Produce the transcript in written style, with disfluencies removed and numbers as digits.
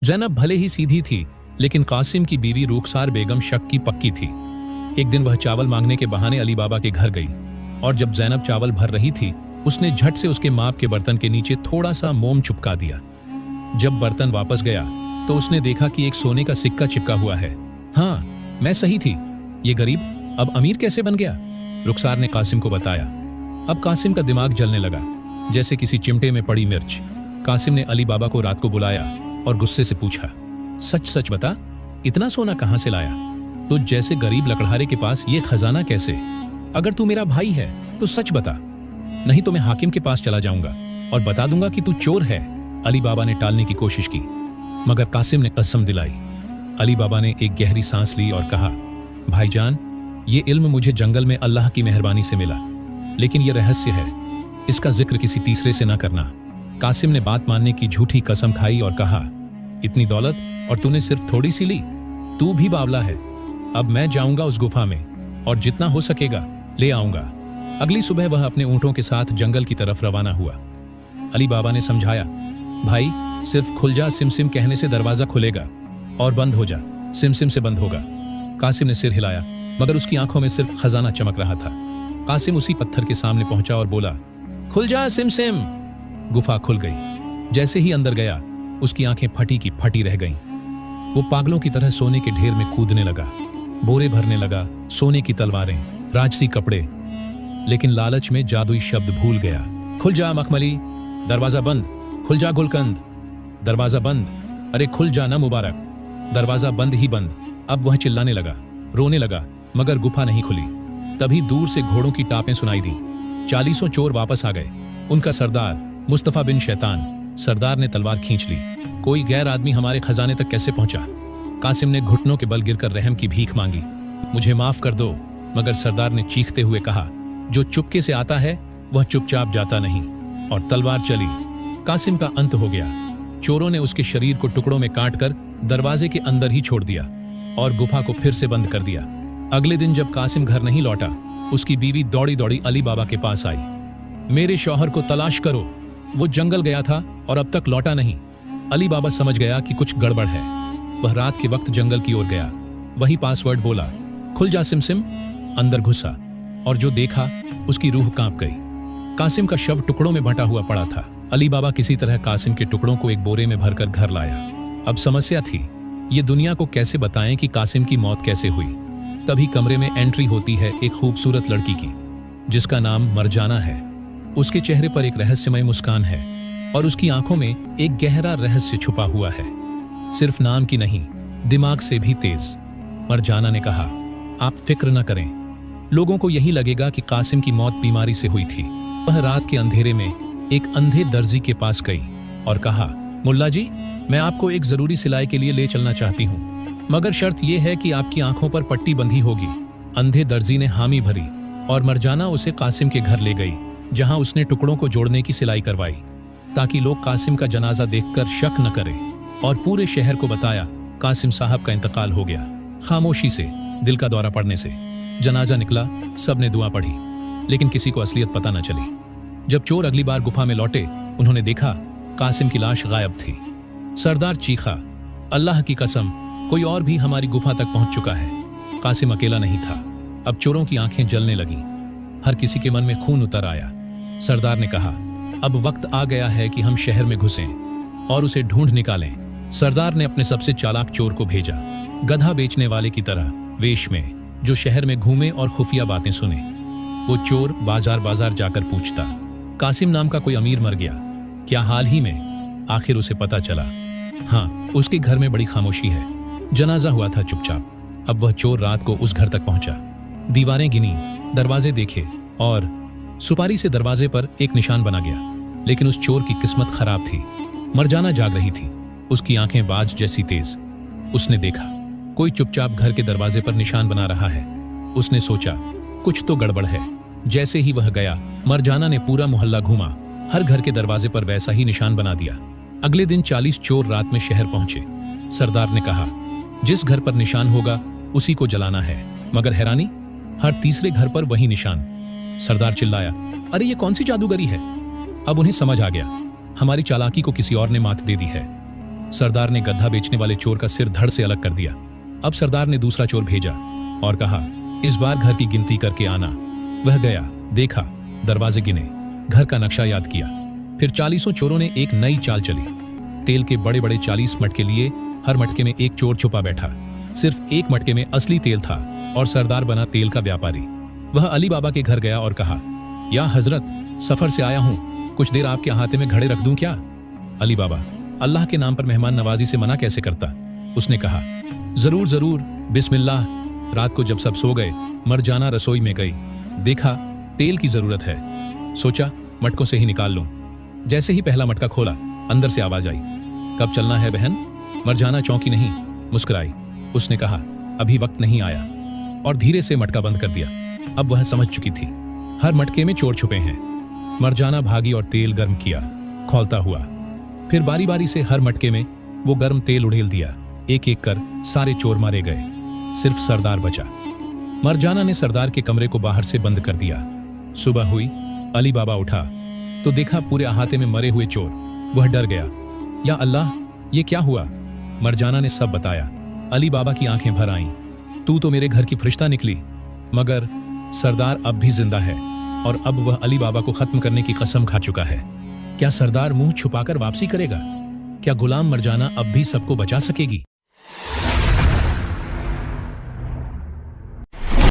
जैनब भले ही सीधी थी, लेकिन कासिम की बीवी रुखसार बेगम शक की पक्की थी। एक दिन वह चावल मांगने के बहाने अली बाबा के घर गई, और जब जैनब चावल भर रही थी, उसने झट से उसके माप के बर्तन के नीचे थोड़ा सा मोम चिपका दिया। जब बर्तन वापस गया तो उसने देखा कि एक सोने का सिक्का चिपका हुआ है। हाँ, मैं सही थी, ये गरीब अब अमीर कैसे बन गया? रुखसार ने कासिम को बताया। अब कासिम का दिमाग जलने लगा, जैसे किसी चिमटे में पड़ी मिर्च। कासिम ने अली बाबा को रात को बुलाया और गुस्से से पूछा, सच सच बता, इतना सोना कहां से लाया? तो जैसे गरीब लकड़हारे के पास ये खजाना कैसे? अगर तू मेरा भाई है तो सच बता, नहीं तो मैं हाकिम के पास चला जाऊंगा और बता दूंगा कि तू चोर है। अली बाबा ने टालने की कोशिश की, मगर कासिम ने कसम दिलाई। अली बाबा ने एक गहरी सांस ली और कहा, भाईजान, ये इल्म मुझे जंगल में अल्लाह की मेहरबानी से मिला, लेकिन ये रहस्य है, इसका जिक्र किसी तीसरे से न करना। कासिम ने बात मानने की झूठी कसम खाई और कहा, इतनी दौलत और तूने सिर्फ थोड़ी सी ली? तू भी बावला है। अब मैं जाऊंगा उस गुफा में और जितना हो सकेगा ले आऊंगा। अगली सुबह वह अपने ऊंटों के साथ जंगल की तरफ रवाना हुआ। अली बाबा ने समझाया, भाई, सिर्फ खुल जा सिमसिम कहने से दरवाजा खुलेगा, और बंद हो जा सिमसिम से बंद होगा। कासिम ने सिर हिलाया, मगर उसकी आंखों में सिर्फ खजाना चमक रहा था। कासिम उसी पत्थर के सामने पहुंचा और बोला, खुल जा सिमसिम। गुफा खुल गई। जैसे ही अंदर गया, उसकी आंखें फटी की फटी रह गईं। वो पागलों की तरह सोने के ढेर में कूदने लगा, बोरे भरने लगा, सोने की तलवारें, राजसी कपड़े, लेकिन लालच में जादुई शब्द भूल गया। खुल जा मखमली, दरवाजा बंद। खुल जा गुलकंद, दरवाजा बंद। अरे खुल जा ना मुबारक, दरवाजा बंद ही बंद। अब वह चिल्लाने लगा, रोने लगा, मगर गुफा नहीं खुली। तभी दूर से घोड़ों की टापें सुनाई दी। 40 चोर वापस आ गए। उनका सरदार मुस्तफा बिन शैतान। सरदार ने तलवार खींच ली। कोई गैर आदमी हमारे खजाने तक कैसे पहुंचा? कासिम ने घुटनों के बल गिरकर रहम की भीख मांगी, मुझे माफ कर दो। मगर सरदार ने चीखते हुए कहा, जो चुपके से आता है वह चुपचाप जाता नहीं। और तलवार चली। कासिम का अंत हो गया। चोरों ने उसके शरीर को टुकड़ों में काटकर दरवाजे के अंदर ही छोड़ दिया और गुफा को फिर से बंद कर दिया। अगले दिन जब कासिम घर नहीं लौटा, उसकी बीवी दौड़ी दौड़ी अली बाबा के पास आई। मेरे शौहर को तलाश करो, वो जंगल गया था और अब तक लौटा नहीं। अली बाबा समझ गया कि कुछ गड़बड़ है। वह रात के वक्त जंगल की ओर गया। वही पासवर्ड बोला, खुल जा सिमसिम। अंदर घुसा और जो देखा, उसकी रूह कांप गई। कासिम का शव टुकड़ों में बंटा हुआ पड़ा था। अली बाबा किसी तरह कासिम के टुकड़ों को एक बोरे में भरकर घर लाया। अब समस्या थी, ये दुनिया को कैसे बताएं कि कासिम की मौत कैसे हुई। तभी कमरे में एंट्री होती है एक खूबसूरत लड़की की, जिसका नाम मरजाना है। उसके चेहरे पर एक रहस्यमय मुस्कान है और उसकी आंखों में एक गहरा रहस्य छुपा हुआ है, सिर्फ नाम की नहीं, दिमाग से भी तेज। मरजाना ने कहा, आप फिक्र न करें, लोगों को यही लगेगा कि कासिम की मौत बीमारी से हुई थी। वह रात के अंधेरे में एक अंधे दर्जी के पास गई और कहा, मुल्ला जी, मैं आपको एक जरूरी सिलाई के लिए ले चलना चाहती हूँ, मगर शर्त यह है कि आपकी आंखों पर पट्टी बंधी होगी। अंधे दर्जी ने हामी भरी और मरजाना उसे कासिम के घर ले गई, जहां उसने टुकड़ों को जोड़ने की सिलाई करवाई, ताकि लोग कासिम का जनाजा देखकर शक न करें। और पूरे शहर को बताया, कासिम साहब का इंतकाल हो गया। खामोशी से, दिल का दौरा पड़ने से। जनाजा निकला, सबने दुआ पढ़ी, लेकिन किसी को असलियत पता न चली। जब चोर अगली बार गुफा में लौटे, उन्होंने देखा कासिम की लाश गायब थी। सरदार चीखा, अल्लाह की कसम, कोई और भी हमारी गुफा तक पहुंच चुका है। कासिम अकेला नहीं था। अब चोरों की आंखें जलने लगीं। हर किसी के मन में खून उतर आया। सरदार ने कहा, अब वक्त आ गया है कि हम शहर में घुसें और उसे ढूंढ निकालें। सरदार ने अपने सबसे चालाक चोर को भेजा, गधा बेचने वाले की तरह वेश में, जो शहर में घूमे और खुफिया बातें सुने। वो चोर बाजार बाजार जाकर पूछता, कासिम नाम का कोई अमीर मर गया क्या हाल ही में? आखिर उसे पता चला, हाँ, उसके घर में बड़ी खामोशी है, जनाजा हुआ था चुपचाप। अब वह चोर रात को उस घर तक पहुंचा। दीवारें गिनी, दरवाजे देखे और सुपारी से दरवाजे पर एक निशान बना गया। लेकिन उस चोर की किस्मत खराब थी। मरजाना जाग रही थी, उसकी आंखें बाज जैसी तेज। उसने देखा कोई चुपचाप घर के दरवाजे पर निशान बना रहा है। उसने सोचा, कुछ तो गड़बड़ है। जैसे ही वह गया, मरजाना ने पूरा मोहल्ला घूमा, हर घर के दरवाजे पर वैसा ही निशान बना दिया। अगले दिन 40 चोर रात में शहर पहुंचे। सरदार ने कहा, जिस घर पर निशान होगा उसी को जलाना है। मगर हैरानी, हर तीसरे घर पर वही निशान। सरदार चिल्लाया, अरे ये कौन सी जादूगरी है? अब उन्हें समझ आ गया, हमारी चालाकी को किसी और ने मात दे दी है। सरदार ने गधा बेचने वाले चोर का सिर धड़ से अलग कर दिया। अब सरदार ने दूसरा चोर भेजा और कहा, इस बार घर की गिनती करके आना। वह गया, देखा, दरवाजे गिने, घर का नक्शा याद किया। फिर 40 चोरों ने एक नई चाल चली। तेल के बड़े बड़े 40 मटके लिए, हर मटके में एक चोर छुपा बैठा। सिर्फ एक मटके में असली तेल था और सरदार बना तेल का व्यापारी। वह अली बाबा के घर गया और कहा, या हजरत, सफर से आया हूं, कुछ देर आपके हाथे में घड़े रख दूं क्या? अली बाबा अल्लाह के नाम पर मेहमान नवाजी से मना कैसे करता। उसने कहा, जरूर जरूर, बिस्मिल्लाह। रात को जब सब सो गए, मरजाना रसोई में गई, देखा तेल की जरूरत है। सोचा मटकों से ही निकाल लूं। जैसे ही पहला मटका खोला, अंदर से आवाज आई, कब चलना है बहन? मरजाना चौंकी नहीं, मुस्कुराई। उसने कहा, अभी वक्त नहीं आया, और धीरे से मटका बंद कर दिया। अब वह समझ चुकी थी, हर मटके में चोर छुपे हैं। मरजाना भागी और तेल गर्म किया, खौलता हुआ। फिर बारी बारी से हर मटके में वो गर्म तेल उड़ेल दिया। एक एक कर सारे चोर मारे गए, सिर्फ सरदार बचा। मरजाना ने सरदार के कमरे को बाहर से बंद कर दिया। सुबह हुई, अली बाबा उठा तो देखा पूरे अहाते में मरे हुए चोर। वह डर गया, या अल्लाह, ये क्या हुआ? मरजाना ने सब बताया। अली बाबा की आंखें भर आईं। तू तो मेरे घर की फरिश्ता निकली। मगर सरदार अब भी जिंदा है और अब वह अली बाबा को खत्म करने की कसम खा चुका है। क्या सरदार मुंह छुपाकर वापसी करेगा? क्या गुलाम मरजाना अब भी सबको बचा सकेगी?